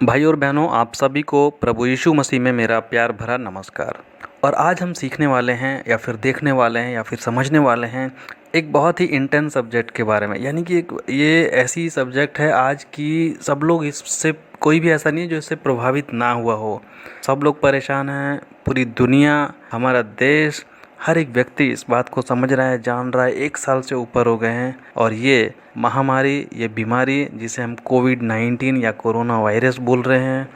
भाई और बहनों, आप सभी को प्रभु यीशु मसीह में मेरा प्यार भरा नमस्कार। और आज हम सीखने वाले हैं या फिर देखने वाले हैं या फिर समझने वाले हैं एक बहुत ही इंटेंस सब्जेक्ट के बारे में। यानी कि ये ऐसी सब्जेक्ट है आज की सब लोग इससे, कोई भी ऐसा नहीं है जो इससे प्रभावित ना हुआ हो। सब लोग परेशान हैं, पूरी दुनिया, हमारा देश, हर एक व्यक्ति इस बात को समझ रहा है, जान रहा है। 1 साल से ऊपर हो गए हैं और ये महामारी, ये बीमारी जिसे हम कोविड-19 या कोरोना वायरस बोल रहे हैं,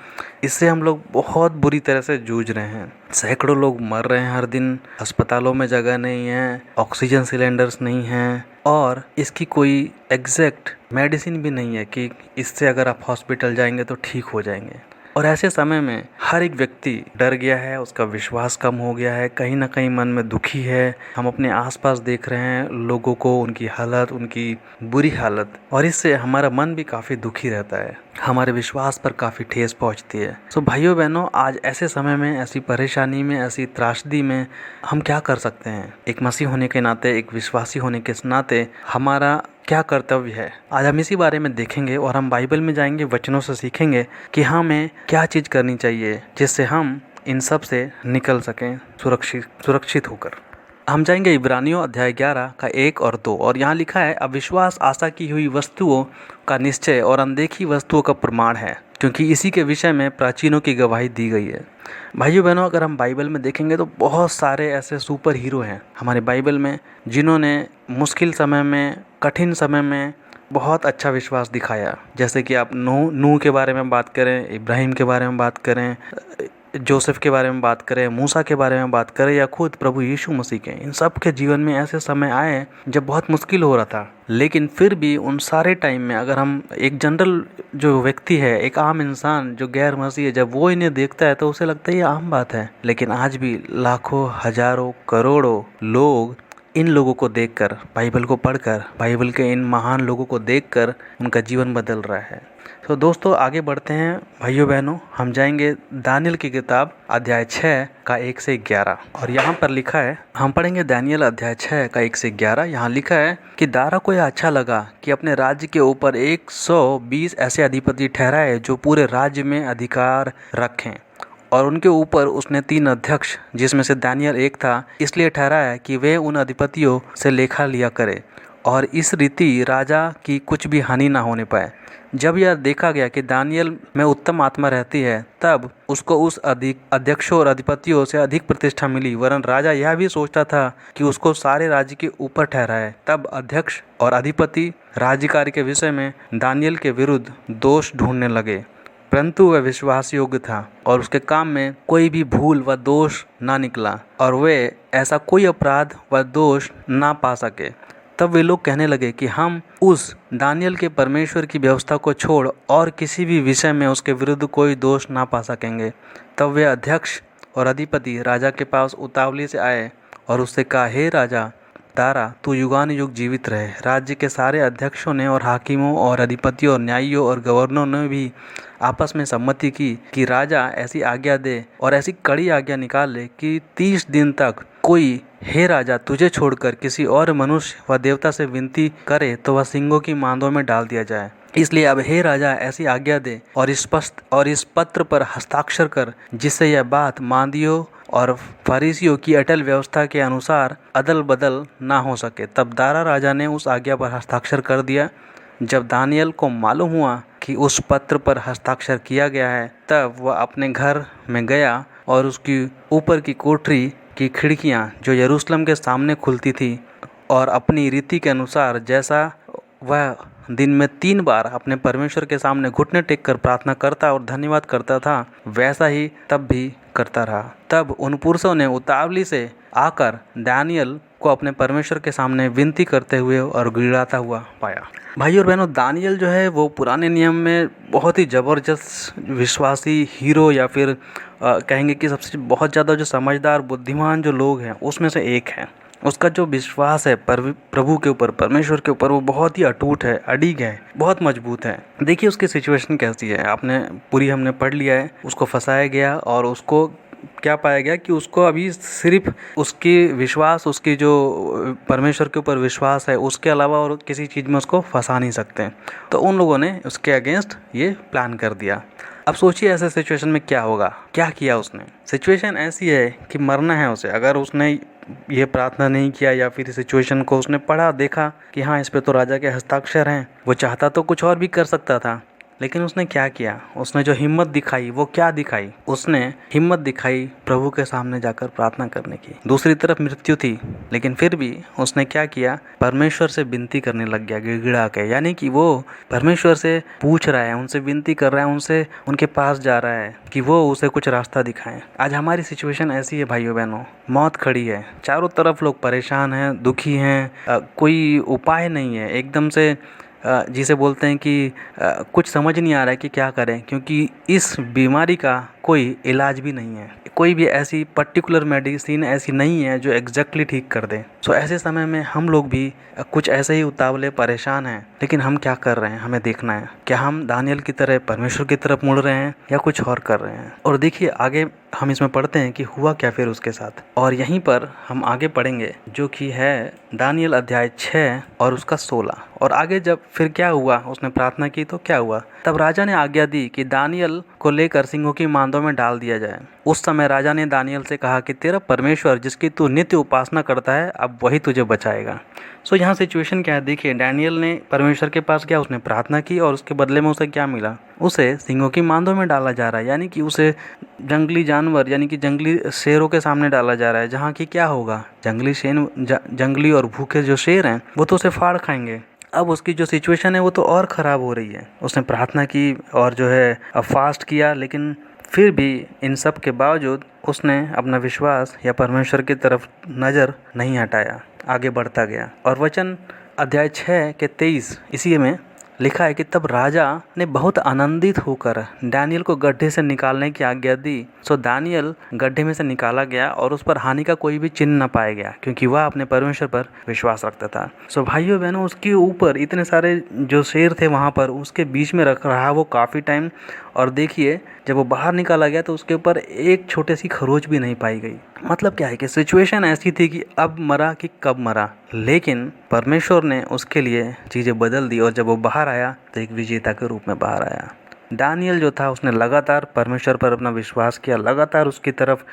इससे हम लोग बहुत बुरी तरह से जूझ रहे हैं। सैकड़ों लोग मर रहे हैं हर दिन, अस्पतालों में जगह नहीं है, ऑक्सीजन सिलेंडर्स नहीं हैं और इसकी कोई एग्जैक्ट मेडिसिन भी नहीं है कि इससे अगर आप हॉस्पिटल जाएंगे तो ठीक हो जाएंगे। और ऐसे समय में हर एक व्यक्ति डर गया है, उसका विश्वास कम हो गया है, कहीं ना कहीं मन में दुखी है। हम अपने आसपास देख रहे हैं लोगों को, उनकी हालत, उनकी बुरी हालत, और इससे हमारा मन भी काफ़ी दुखी रहता है, हमारे विश्वास पर काफ़ी ठेस पहुंचती है। तो भाइयों बहनों, आज ऐसे समय में, ऐसी परेशानी में, ऐसी त्रासदी में हम क्या कर सकते हैं? एक मसीह होने के नाते, एक विश्वासी होने के नाते हमारा क्या कर्तव्य है, आज हम इसी बारे में देखेंगे। और हम बाइबल में जाएंगे, वचनों से सीखेंगे कि हमें क्या चीज़ करनी चाहिए जिससे हम इन सब से निकल सकें सुरक्षित होकर। हम जाएंगे इब्रानियों अध्याय 11 का 1 और 2, और यहाँ लिखा है, अविश्वास आशा की हुई वस्तुओं का निश्चय और अनदेखी वस्तुओं का प्रमाण है, क्योंकि इसी के विषय में प्राचीनों की गवाही दी गई है। भाइयों बहनों, अगर हम बाइबल में देखेंगे तो बहुत सारे ऐसे सुपर हीरो हैं हमारे बाइबल में, जिन्होंने मुश्किल समय में, कठिन समय में बहुत अच्छा विश्वास दिखाया। जैसे कि आप नूह के बारे में बात करें, इब्राहिम के बारे में बात करें, जोसेफ के बारे में बात करें, मूसा के बारे में बात करें, या खुद प्रभु यीशु मसीह के, इन सब के जीवन में ऐसे समय आए जब बहुत मुश्किल हो रहा था। लेकिन फिर भी उन सारे टाइम में अगर हम, एक जनरल जो व्यक्ति है, एक आम इंसान जो गैर मसीही है, जब वो इन्हें देखता है तो उसे लगता है ये आम बात है। लेकिन आज भी लाखों, हजारों, करोड़ों लोग इन लोगों को देखकर, बाइबल को पढ़कर, बाइबल के इन महान लोगों को देखकर उनका जीवन बदल रहा है। तो दोस्तों, आगे बढ़ते हैं। भाइयों बहनों, हम जाएंगे दानियल की किताब अध्याय 6 का 1 से 11, और यहाँ पर लिखा है, हम पढ़ेंगे दानियल अध्याय 6 का 1 से 11। यहाँ लिखा है कि दारा को यह अच्छा लगा कि अपने राज्य के ऊपर 120 ऐसे अधिपति ठहराए जो पूरे राज्य में अधिकार रखें, और उनके ऊपर उसने 3 अध्यक्ष, जिसमें से दानियल एक था, इसलिए ठहराया कि वे उन अधिपतियों से लेखा लिया करे, और इस रीति राजा की कुछ भी हानि ना होने पाए। जब यह देखा गया कि दानियल में उत्तम आत्मा रहती है, तब उसको उस अध्यक्षों और अधिपतियों से अधिक प्रतिष्ठा मिली, वरन राजा यह भी सोचता था कि उसको सारे राज्य के ऊपर ठहराए। तब अध्यक्ष और अधिपति राज्यकार्य के विषय में दानियल के विरुद्ध दोष ढूंढने लगे, परंतु वह विश्वास योग्य था और उसके काम में कोई भी भूल व दोष ना निकला, और वे ऐसा कोई अपराध व दोष ना पा सके। तब वे लोग कहने लगे कि हम उस दानियल के परमेश्वर की व्यवस्था को छोड़ और किसी भी विषय में उसके विरुद्ध कोई दोष ना पा सकेंगे। तब वे अध्यक्ष और अधिपति राजा के पास उतावली से आए और उससे कहा, हे राजा दारा, तू युगानुयुग जीवित रहे। राज्य के सारे अध्यक्षों ने और हाकिमों और अधिपतियों और न्यायियों और गवर्नरों ने भी आपस में सम्मति की कि राजा ऐसी आज्ञा दे और ऐसी कड़ी आज्ञा निकाले कि 30 दिन तक कोई, हे राजा, तुझे छोड़कर किसी और मनुष्य व देवता से विनती करे तो वह सिंगों की मांदों में डाल दिया जाए। इसलिए अब हे राजा ऐसी आज्ञा दे और इस पत्र पर हस्ताक्षर कर, जिससे यह बात मांदियों और फरीसियों की अटल व्यवस्था के अनुसार अदल बदल ना हो सके। तब दारा राजा ने उस आज्ञा पर हस्ताक्षर कर दिया। जब दानियल को मालूम हुआ कि उस पत्र पर हस्ताक्षर किया गया है, तब वह अपने घर में गया और उसकी ऊपर की कोठरी की खिड़कियां जो यरूशलेम के सामने खुलती थी, और अपनी रीति के अनुसार जैसा वह दिन में 3 बार अपने परमेश्वर के सामने घुटने टेक कर प्रार्थना करता और धन्यवाद करता था, वैसा ही तब भी करता रहा। तब उन पुरुषों ने उतावली से आकर दानियल को अपने परमेश्वर के सामने विनती करते हुए और गिड़ाता हुआ पाया। भाई और बहनों, दानियल जो है वो पुराने नियम में बहुत ही ज़बरदस्त विश्वासी हीरो, या फिर कहेंगे कि सबसे बहुत ज़्यादा जो समझदार, बुद्धिमान जो लोग हैं उसमें से एक है। उसका जो विश्वास है प्रभु के ऊपर, परमेश्वर के ऊपर, वो बहुत ही अटूट है, अडिग है, बहुत मजबूत है। देखिए उसकी सिचुएशन कैसी है, हमने पढ़ लिया है। उसको फंसाया गया और उसको क्या पाया गया कि उसको अभी सिर्फ उसकी विश्वास, उसकी जो परमेश्वर के ऊपर विश्वास है, उसके अलावा और किसी चीज़ में उसको फंसा नहीं सकते। तो उन लोगों ने उसके अगेंस्ट ये प्लान कर दिया। अब सोचिए ऐसे सिचुएशन में क्या होगा, क्या किया उसने। सिचुएशन ऐसी है कि मरना है उसे। अगर उसने ये प्रार्थना नहीं किया या फिर सिचुएशन को उसने पढ़ा, देखा कि हाँ इस पे तो राजा के हस्ताक्षर हैं, वो चाहता तो कुछ और भी कर सकता था, लेकिन उसने क्या किया, उसने जो हिम्मत दिखाई वो क्या दिखाई, उसने हिम्मत दिखाई प्रभु के सामने जाकर प्रार्थना करने की। दूसरी तरफ मृत्यु थी, लेकिन फिर भी उसने क्या किया, परमेश्वर से विनती करने लग गया गिड़गिड़ा के। यानी कि वो परमेश्वर से पूछ रहा है, उनसे विनती कर रहा है, उनसे उनके पास जा रहा है कि वो उसे कुछ रास्ता दिखाएं। आज हमारी सिचुएशन ऐसी है भाइयों बहनों, मौत खड़ी है, चारों तरफ लोग परेशान हैं, दुखी हैं, कोई उपाय नहीं है, एकदम से जिसे बोलते हैं कि कुछ समझ नहीं आ रहा है कि क्या करें, क्योंकि इस बीमारी का कोई इलाज भी नहीं है, कोई भी ऐसी पर्टिकुलर मेडिसिन ऐसी नहीं है जो एग्जैक्टली ठीक कर दे। सो ऐसे समय में हम लोग भी कुछ ऐसे ही उतावले परेशान हैं, लेकिन हम क्या कर रहे हैं हमें देखना है। क्या हम दानियल की तरह परमेश्वर की तरफ मुड़ रहे हैं या कुछ और कर रहे हैं। और देखिए आगे हम इसमें पढ़ते हैं कि हुआ क्या फिर उसके साथ, और यहीं पर हम आगे पढ़ेंगे जो कि है दानियल अध्याय 6 और उसका 16। और आगे जब फिर क्या हुआ, उसने प्रार्थना की तो क्या हुआ, तब राजा ने आज्ञा दी कि दानियल को लेकर सिंहों की मांदों में डाल दिया जाए। उस समय राजा ने दानियल से कहा कि तेरा परमेश्वर जिसकी तू नित्य उपासना करता है अब वही तुझे बचाएगा। सो यहाँ सिचुएशन क्या है, देखिए दानियल ने परमेश्वर के पास गया, उसने प्रार्थना की और उसके बदले में उसे क्या मिला, उसे सिंहों की मांदों में डाला जा रहा है। यानी कि उसे जंगली जानवर यानी कि जंगली शेरों के सामने डाला जा रहा है, जहाँ की क्या होगा, जंगली और भूखे जो शेर हैं वो तो उसे फाड़ खाएंगे। अब उसकी जो सिचुएशन है वो तो और ख़राब हो रही है। उसने प्रार्थना की और जो है फास्ट किया, लेकिन फिर भी इन सब के बावजूद उसने अपना विश्वास या परमेश्वर की तरफ नज़र नहीं हटाया, आगे बढ़ता गया। और वचन अध्याय 6 के 23 इसी में लिखा है कि तब राजा ने बहुत आनंदित होकर दानियल को गड्ढे से निकालने की आज्ञा दी। सो दानियल गड्ढे में से निकाला गया और उस पर हानि का कोई भी चिन्ह न पाया गया, क्योंकि वह अपने परमेश्वर पर विश्वास रखता था। सो भाइयों बहनों, उसके ऊपर इतने सारे जो शेर थे वहाँ पर उसके बीच में रख रहा वो काफ़ी टाइम, और देखिए जब वो बाहर निकाला गया तो उसके ऊपर एक छोटी सी खरोच भी नहीं पाई गई। मतलब क्या है कि सिचुएशन ऐसी थी कि अब मरा कि कब मरा, लेकिन परमेश्वर ने उसके लिए चीज़ें बदल दी और जब वो बाहर आया तो एक विजेता के रूप में बाहर आया। दानियल जो था उसने लगातार परमेश्वर पर अपना विश्वास किया, लगातार उसकी तरफ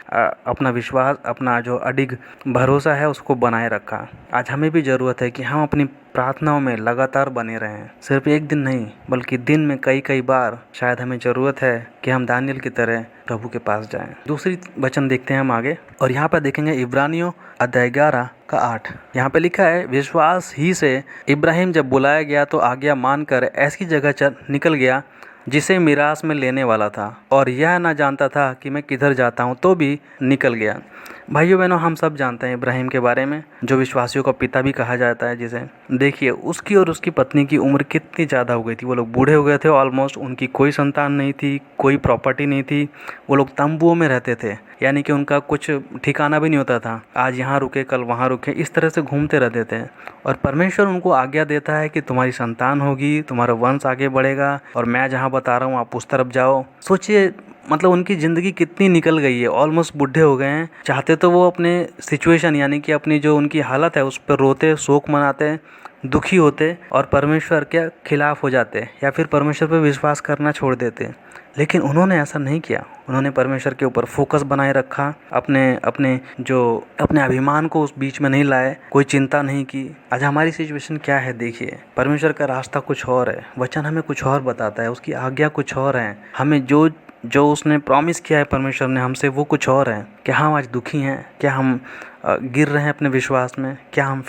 अपना विश्वास, अपना जो अडिग भरोसा है उसको बनाए रखा। आज हमें भी ज़रूरत है कि हम अपनी प्रार्थनाओं में लगातार बने रहें, सिर्फ एक दिन नहीं बल्कि दिन में कई कई बार। शायद हमें ज़रूरत है कि हम दानियल की तरह प्रभु के पास जाएं। दूसरी वचन देखते हैं हम आगे, और यहाँ पर देखेंगे इब्रानियों अध्याय 11 का 8। यहाँ पे लिखा है, विश्वास ही से इब्राहिम जब बुलाया गया तो आज्ञा मानकर ऐसी जगह निकल गया जिसे मिरास में लेने वाला था, और यह ना जानता था कि मैं किधर जाता हूँ, तो भी निकल गया। भाइयों बहनों, हम सब जानते हैं इब्राहिम के बारे में, जो विश्वासियों का पिता भी कहा जाता है जिसे। देखिए उसकी और उसकी पत्नी की उम्र कितनी ज़्यादा हो गई थी, वो लोग बूढ़े हो गए थे ऑलमोस्ट, उनकी कोई संतान नहीं थी, कोई प्रॉपर्टी नहीं थी, वो लोग तंबुओं में रहते थे, यानी कि उनका कुछ ठिकाना भी नहीं होता था, आज यहाँ रुके कल वहाँ रुके, इस तरह से घूमते रहते थे। और परमेश्वर उनको आज्ञा देता है कि तुम्हारी संतान होगी, तुम्हारा वंश आगे बढ़ेगा, और मैं जहाँ बता रहा हूँ आप उस तरफ जाओ। सोचिए मतलब उनकी ज़िंदगी कितनी निकल गई है, ऑलमोस्ट बूढ़े हो गए हैं। चाहते तो वो अपने सिचुएशन यानी कि अपनी जो उनकी हालत है उस पर रोते, शोक मनाते, दुखी होते और परमेश्वर के खिलाफ हो जाते, या फिर परमेश्वर पर विश्वास करना छोड़ देते, लेकिन उन्होंने ऐसा नहीं किया। उन्होंने परमेश्वर के ऊपर फोकस बनाए रखा, अपने अभिमान को उस बीच में नहीं लाए, कोई चिंता नहीं की। आज हमारी सिचुएशन क्या है, देखिए परमेश्वर का रास्ता कुछ और है, वचन हमें कुछ और बताता है, उसकी आज्ञा कुछ और है, हमें जो उसने प्रॉमिस किया है परमेश्वर ने हमसे वो कुछ और है। क्या हम आज दुखी हैं? क्या हम गिर रहे हैं अपने विश्वास में? क्या हम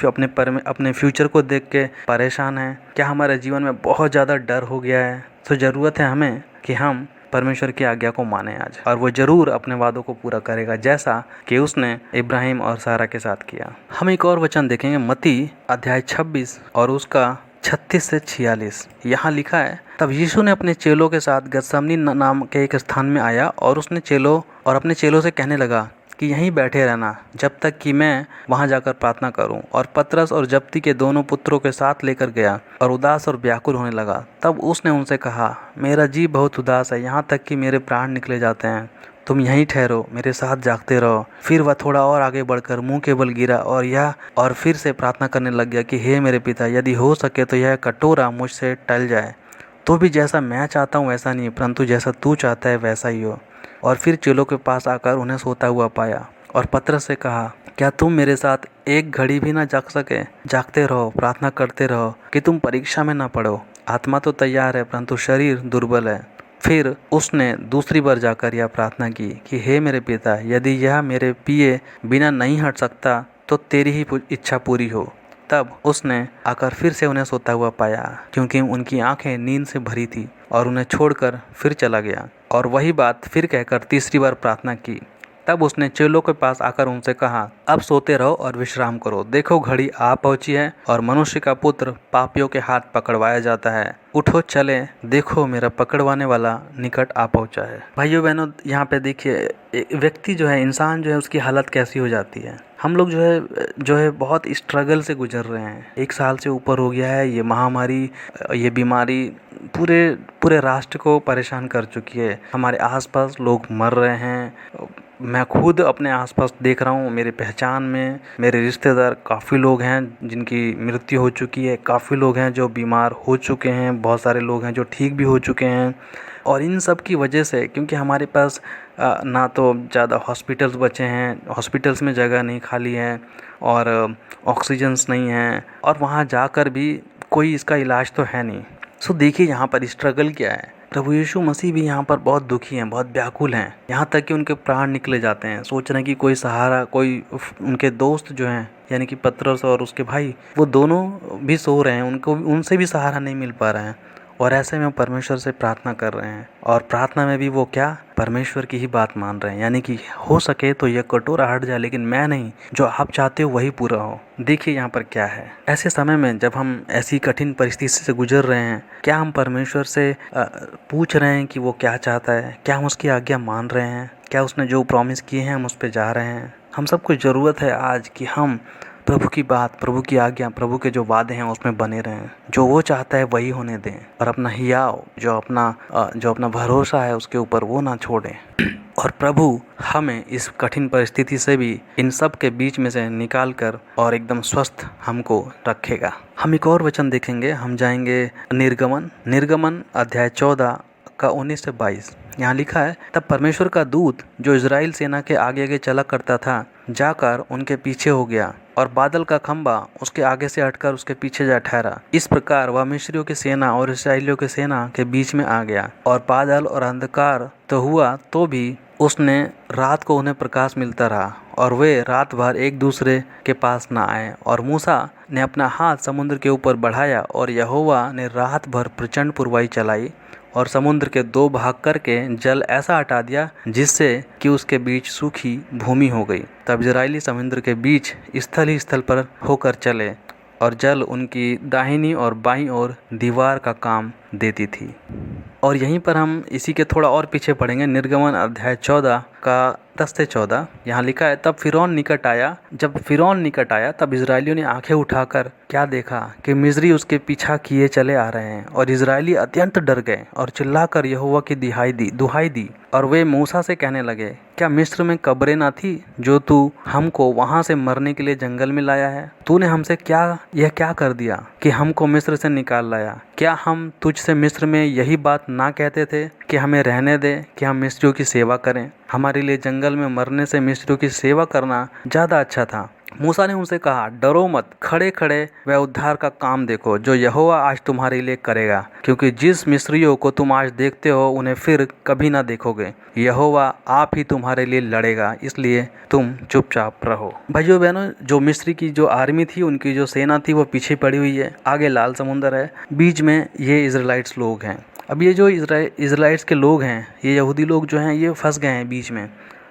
अपने फ्यूचर को देख के परेशान हैं? क्या हमारे जीवन में बहुत ज़्यादा डर हो गया है? तो ज़रूरत है हमें कि हम परमेश्वर की आज्ञा को माने आज, और वो ज़रूर अपने वादों को पूरा करेगा, जैसा कि उसने इब्राहिम और सारा के साथ किया। हम एक और वचन देखेंगे, मत्ती अध्याय 26 और उसका 36 से 46। यहाँ लिखा है, तब यीशु ने अपने चेलों के साथ गतसमनी नाम के एक स्थान में आया और अपने चेलों से कहने लगा कि यहीं बैठे रहना जब तक कि मैं वहां जाकर प्रार्थना करूं। और पतरस और जब्दी के दोनों पुत्रों के साथ लेकर गया और उदास और व्याकुल होने लगा। तब उसने उनसे कहा, मेरा जी बहुत उदास है, यहाँ तक कि मेरे प्राण निकले जाते हैं। तुम यहीं ठहरो, मेरे साथ जागते रहो। फिर वह थोड़ा और आगे बढ़कर मुंह के बल गिरा और फिर से प्रार्थना करने लग गया कि हे मेरे पिता, यदि हो सके तो यह कटोरा मुझसे टल जाए। तो भी जैसा मैं चाहता हूँ वैसा नहीं, परंतु जैसा तू चाहता है वैसा ही हो। और फिर चेलों के पास आकर उन्हें सोता हुआ पाया और पतरस से कहा, क्या तुम मेरे साथ एक घड़ी भी ना जाग सके? जागते रहो, प्रार्थना करते रहो कि तुम परीक्षा में ना पड़ो। आत्मा तो तैयार है परंतु शरीर दुर्बल है। फिर उसने दूसरी बार जाकर यह प्रार्थना की कि हे मेरे पिता, यदि यह मेरे पिए बिना नहीं हट सकता तो तेरी ही इच्छा पूरी हो। तब उसने आकर फिर से उन्हें सोता हुआ पाया, क्योंकि उनकी आंखें नींद से भरी थी, और उन्हें छोड़कर फिर चला गया और वही बात फिर कहकर तीसरी बार प्रार्थना की। तब उसने चेलों के पास आकर उनसे कहा, अब सोते रहो और विश्राम करो। देखो घड़ी आ पहुंची है और मनुष्य का पुत्र पापियों के हाथ पकड़वाया जाता है। उठो चले, देखो मेरा पकड़वाने वाला निकट आ पहुंचा है। भाइयों बहनों, यहाँ पे देखिए व्यक्ति जो है, इंसान जो है, उसकी हालत कैसी हो जाती है। हम लोग जो है बहुत स्ट्रगल से गुजर रहे हैं। 1 साल से ऊपर हो गया है ये महामारी, ये बीमारी पूरे राष्ट्र को परेशान कर चुकी है। हमारे आसपास लोग मर रहे हैं। मैं खुद अपने आसपास देख रहा हूँ, मेरी पहचान में मेरे रिश्तेदार काफ़ी लोग हैं जिनकी मृत्यु हो चुकी है, काफ़ी लोग हैं जो बीमार हो चुके हैं, बहुत सारे लोग हैं जो ठीक भी हो चुके हैं। और इन सब की वजह से, क्योंकि हमारे पास ना तो ज़्यादा हॉस्पिटल्स बचे हैं, हॉस्पिटल्स में जगह नहीं खाली है, और ऑक्सीजन्स नहीं हैं, और वहाँ जाकर भी कोई इसका इलाज तो है नहीं। सो देखिए यहाँ पर स्ट्रगल क्या है। प्रभु यीशु मसीह भी यहाँ पर बहुत दुखी हैं, बहुत व्याकुल हैं, यहाँ तक कि उनके प्राण निकले जाते हैं। सोच रहे हैं कि कोई सहारा, कोई उनके दोस्त जो हैं, यानी कि पतरस और उसके भाई, वो दोनों भी सो रहे हैं, उनको उनसे भी सहारा नहीं मिल पा रहा है। और ऐसे में परमेश्वर से प्रार्थना कर रहे हैं, और प्रार्थना में भी वो क्या, परमेश्वर की ही बात मान रहे हैं, यानी कि हो सके तो यह कटोरा हट जाए, लेकिन मैं नहीं, जो आप चाहते हो वही पूरा हो। देखिए यहाँ पर क्या है, ऐसे समय में जब हम ऐसी कठिन परिस्थिति से गुजर रहे हैं, क्या हम परमेश्वर से पूछ रहे हैं कि वो क्या चाहता है? क्या हम उसकी आज्ञा मान रहे हैं? क्या उसने जो प्रॉमिस किए हैं हम उस पर जा रहे हैं? हम सबको ज़रूरत है आज कि हम प्रभु की बात, प्रभु की आज्ञा, प्रभु के जो वादे हैं उसमें बने रहें। जो वो चाहता है वही होने दें, और अपना हियाव जो अपना भरोसा है उसके ऊपर वो ना छोड़ें। और प्रभु हमें इस कठिन परिस्थिति से भी, इन सब के बीच में से निकाल कर और स्वस्थ हमको रखेगा। हम एक और वचन देखेंगे, हम जाएंगे निर्गमन अध्याय 14 का 19 से 22। यहाँ लिखा है, तब परमेश्वर का दूत जो इजराइल सेना के आगे आगे चला करता था जाकर उनके पीछे हो गया, और बादल का खंबा उसके आगे से हटकर उसके पीछे जा ठहरा। इस प्रकार वह मिस्रियों की सेना और इस्राएलियों की सेना के बीच में आ गया, और बादल और अंधकार तो हुआ, तो भी उसने रात को उन्हें प्रकाश मिलता रहा, और वे रात भर एक दूसरे के पास न आए। और मूसा ने अपना हाथ समुद्र के ऊपर बढ़ाया, और यहोवा ने रात भर प्रचंड पुरवाई चलाई, और समुद्र के 2 भाग करके जल ऐसा हटा दिया जिससे कि उसके बीच सूखी भूमि हो गई। तब इजराइली समुद्र के बीच स्थल ही स्थल पर होकर चले, और जल उनकी दाहिनी और बाईं ओर दीवार का काम देती थी। और यहीं पर हम इसी के थोड़ा और पीछे पढ़ेंगे, निर्गमन अध्याय 14 का 10 से 14। यहाँ लिखा है, तब फिरौन निकट आया तब इजरायलियों ने आंखें उठाकर क्या देखा कि मिस्री उसके पीछा किए चले आ रहे हैं, और इजरायली अत्यंत डर गए और चिल्लाकर यहोवा की दुहाई दी। और वे मूसा से कहने लगे, क्या मिस्र में कब्रें न थी जो तू हमको वहां से मरने के लिए जंगल में लाया है? तूने हमसे क्या कर दिया कि हमको मिस्र से निकाल लाया? क्या हम तुझसे मिस्र में यही बात ना कहते थे कि हमें रहने दे, कि हम मिस्रियों की सेवा करें? हमारे लिए जंगल में मरने से मिस्रियों की सेवा करना ज़्यादा अच्छा था। मूसा ने उनसे कहा, डरो मत, खड़े खड़े वह उद्धार का काम देखो जो यहोवा आज तुम्हारे लिए करेगा, क्योंकि जिस मिस्रियों को तुम आज देखते हो उन्हें फिर कभी ना देखोगे। यहोवा आप ही तुम्हारे लिए लड़ेगा, इसलिए तुम चुपचाप रहो। भाइयों बहनों, जो मिस्री की जो आर्मी थी, उनकी जो सेना थी, वो पीछे पड़ी हुई है। आगे लाल समुंदर है, बीच में ये इजराइल्स लोग हैं। अब ये जो इजराइल्स के लोग हैं, ये यहूदी लोग जो हैं, ये फंस गए हैं बीच में।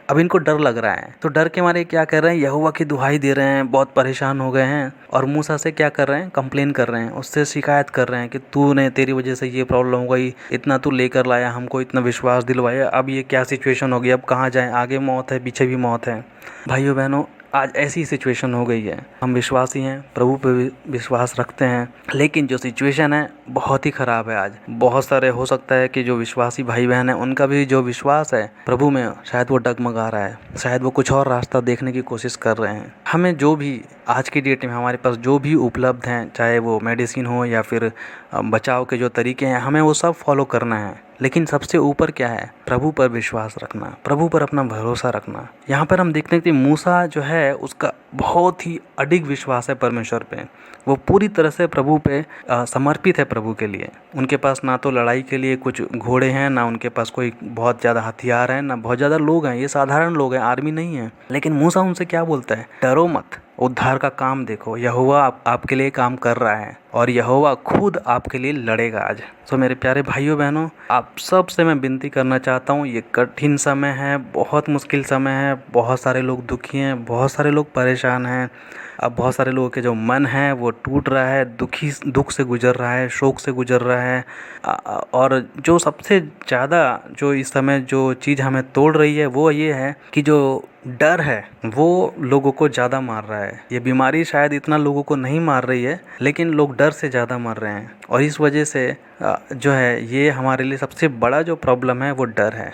अब इनको डर लग रहा है, तो डर के मारे क्या कर रहे हैं, यहोवा की दुहाई दे रहे हैं, बहुत परेशान हो गए हैं। और मूसा से क्या कर रहे हैं, कंप्लेन कर रहे हैं, उससे शिकायत कर रहे हैं कि तेरी वजह से ये प्रॉब्लम हो गई, इतना तू लेकर लाया, हमको इतना विश्वास दिलवाया, अब ये क्या सिचुएशन हो गई, अब कहाँ जाएं, आगे मौत है, पीछे भी मौत है। भाइयों बहनों, आज ऐसी सिचुएशन हो गई है, हम विश्वासी हैं, प्रभु पे विश्वास रखते हैं, लेकिन जो सिचुएशन है बहुत ही ख़राब है। आज बहुत सारे हो सकता है कि जो विश्वासी भाई बहन हैं उनका भी जो विश्वास है प्रभु में शायद वो डगमगा रहा है, शायद वो कुछ और रास्ता देखने की कोशिश कर रहे हैं। हमें जो भी आज की डेट में हमारे पास जो भी उपलब्ध हैं, चाहे वो मेडिसिन हो या फिर बचाव के जो तरीके हैं, हमें वो सब फॉलो करना है। लेकिन सबसे ऊपर क्या है? प्रभु पर विश्वास रखना, प्रभु पर अपना भरोसा रखना। यहाँ पर हम देखते हैं कि मूसा जो है उसका बहुत ही अडिग विश्वास है परमेश्वर पे। वो पूरी तरह से प्रभु पे समर्पित है, प्रभु के लिए। उनके पास ना तो लड़ाई के लिए कुछ घोड़े हैं, ना उनके पास कोई बहुत ज़्यादा हथियार हैं, ना बहुत ज़्यादा लोग हैं। ये साधारण लोग हैं, आर्मी नहीं है। लेकिन मूसा उनसे क्या बोलता है? डरो मत, उद्धार का काम देखो, यहोवा आपके लिए काम कर रहा है और यहोवा खुद आपके लिए लड़ेगा आज। तो मेरे प्यारे भाइयों बहनों, आप सब से मैं विनती करना चाहता हूँ, ये कठिन समय है, बहुत मुश्किल समय है, बहुत सारे लोग दुखी हैं, बहुत सारे लोग परेशान हैं। अब बहुत सारे लोगों के जो मन है वो टूट रहा है, दुख से गुजर रहा है, शोक से गुजर रहा है। और जो सबसे ज़्यादा जो इस समय जो चीज़ हमें तोड़ रही है वो ये है कि जो डर है वो लोगों को ज़्यादा मार रहा है। ये बीमारी शायद इतना लोगों को नहीं मार रही है, लेकिन लोग डर से ज़्यादा मर रहे हैं। और इस वजह से जो है ये हमारे लिए सबसे बड़ा जो प्रॉब्लम है वो डर है।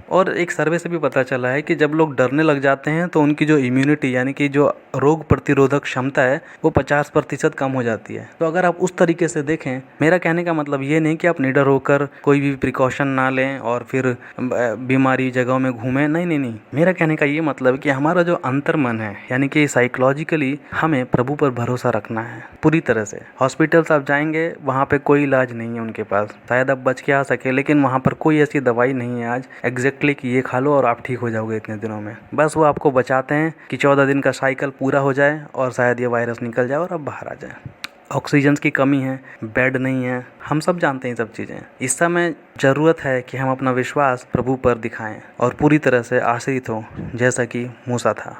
और एक सर्वे से भी पता चला है कि जब लोग डरने लग जाते हैं तो उनकी जो इम्यूनिटी यानी कि जो रोग प्रतिरोधक क्षमता है वो 50% कम हो जाती है। तो अगर आप उस तरीके से देखें, मेरा कहने का मतलब ये नहीं कि आप निडर होकर कोई भी प्रिकॉशन ना लें और फिर बीमारी जगहों में घूमें। नहीं, मेरा कहने का ये मतलब कि हमारा जो अंतर्मन है यानी कि साइकोलॉजिकली हमें प्रभु पर भरोसा रखना है पूरी तरह से। हॉस्पिटल्स आप जाएंगे, वहाँ पे कोई इलाज नहीं है उनके पास, शायद आप बच के आ सके, लेकिन वहाँ पर कोई ऐसी दवाई नहीं है आज एग्जैक्टली कि ये खा लो और आप ठीक हो जाओगे इतने दिनों में। बस वो आपको बचाते हैं कि 14 दिन का साइकिल पूरा हो जाए और शायद ये वायरस निकल जाए और आप बाहर आ जाए। ऑक्सीजन की कमी है, बेड नहीं है, हम सब जानते हैं सब चीज़ें। इस समय ज़रूरत है कि हम अपना विश्वास प्रभु पर दिखाएं और पूरी तरह से आश्रित हों, जैसा कि मूसा था।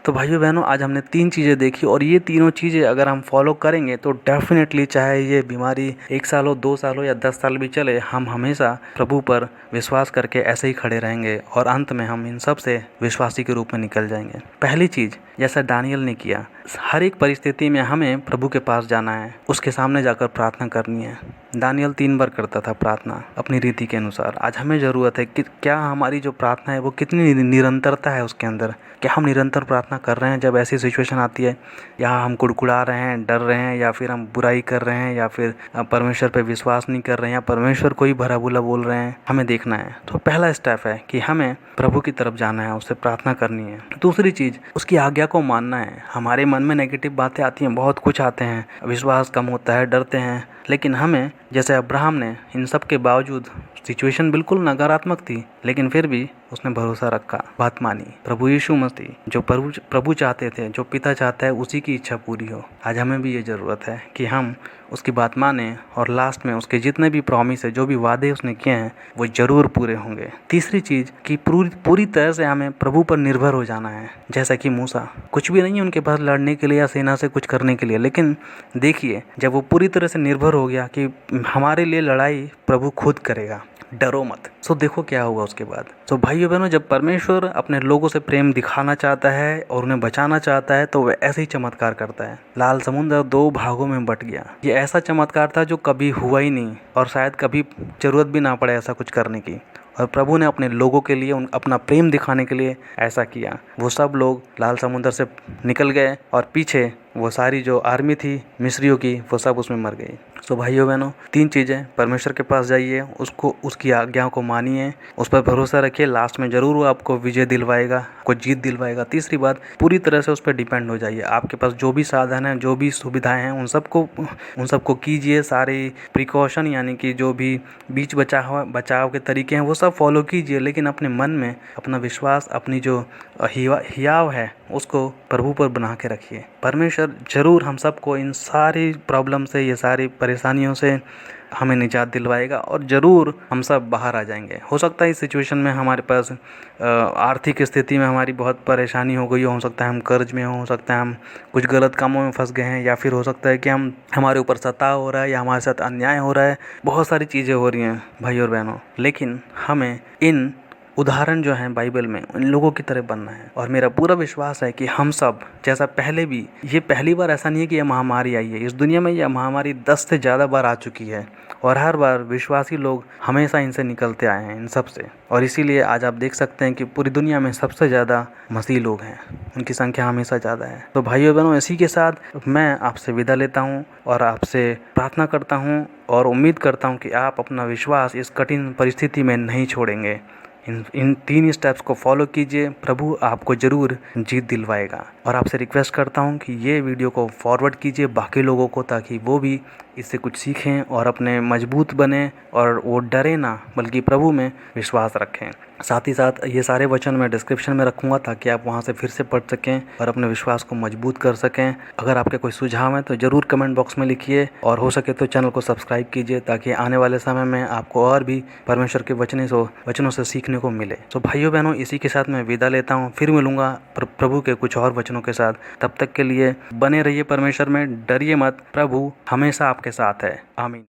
तो भाइयों बहनों, आज हमने 3 चीज़ें देखी और ये तीनों चीज़ें अगर हम फॉलो करेंगे तो डेफिनेटली, चाहे ये बीमारी 1 साल हो, 2 साल हो या 10 साल भी चले, हम हमेशा प्रभु पर विश्वास करके ऐसे ही खड़े रहेंगे और अंत में हम इन सब से विश्वासी के रूप में निकल जाएंगे। पहली चीज़, जैसा दानियल ने किया, हर एक परिस्थिति में हमें प्रभु के पास जाना है, उसके सामने जाकर प्रार्थना करनी है। दानियल 3 बार करता था प्रार्थना अपनी रीति के अनुसार। आज हमें ज़रूरत है कि क्या हमारी जो प्रार्थना है वो कितनी निरंतरता है उसके अंदर। क्या हम निरंतर प्रार्थना कर रहे हैं जब ऐसी सिचुएशन आती है, या हम कुड़कुड़ा रहे हैं, डर रहे हैं, या फिर हम बुराई कर रहे हैं, या फिर परमेश्वर पे विश्वास नहीं कर रहे हैं, या परमेश्वर को ही भला बुरा बोल रहे हैं। हमें देखना है। तो पहला स्टेप है कि हमें प्रभु की तरफ जाना है, उससे प्रार्थना करनी है। दूसरी चीज़, उसकी आज्ञा को मानना है। हमारे मन में नेगेटिव बातें आती हैं, बहुत कुछ आते हैं, विश्वास कम होता है, डरते हैं, लेकिन हमें, जैसे अब्राहम ने, इन सब के बावजूद सिचुएशन बिल्कुल नकारात्मक थी, लेकिन फिर भी उसने भरोसा रखा, बात मानी। प्रभु यीशु मसीह जो प्रभु चाहते थे, जो पिता चाहता है, उसी की इच्छा पूरी हो। आज हमें भी ये ज़रूरत है कि हम उसकी बात माने और लास्ट में उसके जितने भी प्रॉमिस है, जो भी वादे उसने किए हैं, वो ज़रूर पूरे होंगे। तीसरी चीज़ कि पूरी तरह से हमें प्रभु पर निर्भर हो जाना है। जैसा कि मूसा, कुछ भी नहीं है उनके पास लड़ने के लिए या सेना से कुछ करने के लिए, लेकिन देखिए जब वो पूरी तरह से निर्भर हो गया कि हमारे लिए लड़ाई प्रभु खुद करेगा, डरो मत। सो देखो क्या हुआ उसके बाद। तो भाइयों बहनों, जब परमेश्वर अपने लोगों से प्रेम दिखाना चाहता है और उन्हें बचाना चाहता है तो वह ऐसे ही चमत्कार करता है। लाल समुद्र 2 भागों में बट गया। ये ऐसा चमत्कार था जो कभी हुआ ही नहीं और शायद कभी जरूरत भी ना पड़े ऐसा कुछ करने की। और प्रभु ने अपने लोगों के लिए अपना प्रेम दिखाने के लिए ऐसा किया। वो सब लोग लाल समुद्र से निकल गए और पीछे वो सारी जो आर्मी थी मिस्रियों की, वो सब उसमें मर गई। तो भाइयों बहनों, 3 चीज़ें, परमेश्वर के पास जाइए, उसको, उसकी आज्ञाओं को मानिए, उस पर भरोसा रखिए, लास्ट में ज़रूर वो आपको विजय दिलवाएगा, आपको जीत दिलवाएगा। तीसरी बात, पूरी तरह से उस पर डिपेंड हो जाइए। आपके पास जो भी साधन हैं, जो भी सुविधाएं हैं, उन सबको कीजिए। सारे प्रिकॉशन यानी कि जो भी बीच बचाव के तरीके हैं वो सब फॉलो कीजिए, लेकिन अपने मन में अपना विश्वास, अपनी जो हियाव है, उसको प्रभु पर बना के रखिए। परमेश्वर ज़रूर हम सबको इन सारी प्रॉब्लम से, ये सारी परेशानियों से हमें निजात दिलवाएगा और ज़रूर हम सब बाहर आ जाएंगे। हो सकता है इस सिचुएशन में हमारे पास आर्थिक स्थिति में हमारी बहुत परेशानी हो गई हो सकता है हम कर्ज में हो सकता है हम कुछ गलत कामों में फंस गए हैं, या फिर हो सकता है कि हमारे ऊपर सताव हो रहा है या हमारे साथ अन्याय हो रहा है। बहुत सारी चीज़ें हो रही हैं भाई और बहनों, लेकिन हमें इन उदाहरण जो हैं बाइबल में, उन लोगों की तरह बनना है। और मेरा पूरा विश्वास है कि हम सब जैसा पहले भी, ये पहली बार ऐसा नहीं है कि यह महामारी आई है। इस दुनिया में यह महामारी 10 से ज़्यादा बार आ चुकी है और हर बार विश्वासी लोग हमेशा इनसे निकलते आए हैं, इन सब से। और इसीलिए आज आप देख सकते हैं कि पूरी दुनिया में सबसे ज़्यादा मसीह लोग हैं, उनकी संख्या हमेशा ज़्यादा है। तो भाइयों बहनों, इसी के साथ मैं आपसे विदा लेता हूँ और आपसे प्रार्थना करता हूँ और उम्मीद करता हूँ कि आप अपना विश्वास इस कठिन परिस्थिति में नहीं छोड़ेंगे। इन 3 स्टेप्स को फॉलो कीजिए, प्रभु आपको ज़रूर जीत दिलवाएगा। और आपसे रिक्वेस्ट करता हूँ कि ये वीडियो को फॉरवर्ड कीजिए बाकी लोगों को, ताकि वो भी इससे कुछ सीखें और अपने मजबूत बने और वो डरे ना, बल्कि प्रभु में विश्वास रखें। साथ ही साथ ये सारे वचन मैं डिस्क्रिप्शन में रखूँगा ताकि आप वहाँ से फिर से पढ़ सकें और अपने विश्वास को मजबूत कर सकें। अगर आपके कोई सुझाव हैं तो ज़रूर कमेंट बॉक्स में लिखिए और हो सके तो चैनल को सब्सक्राइब कीजिए, ताकि आने वाले समय में आपको और भी परमेश्वर के वचनों से सीखने को मिले। तो भाइयों बहनों, इसी के साथ मैं विदा लेता हूँ। फिर मिलूँगा प्रभु के कुछ और वचनों के साथ। तब तक के लिए बने रहिए परमेश्वर में, डरिए मत, प्रभु हमेशा आपके साथ है। आमीन।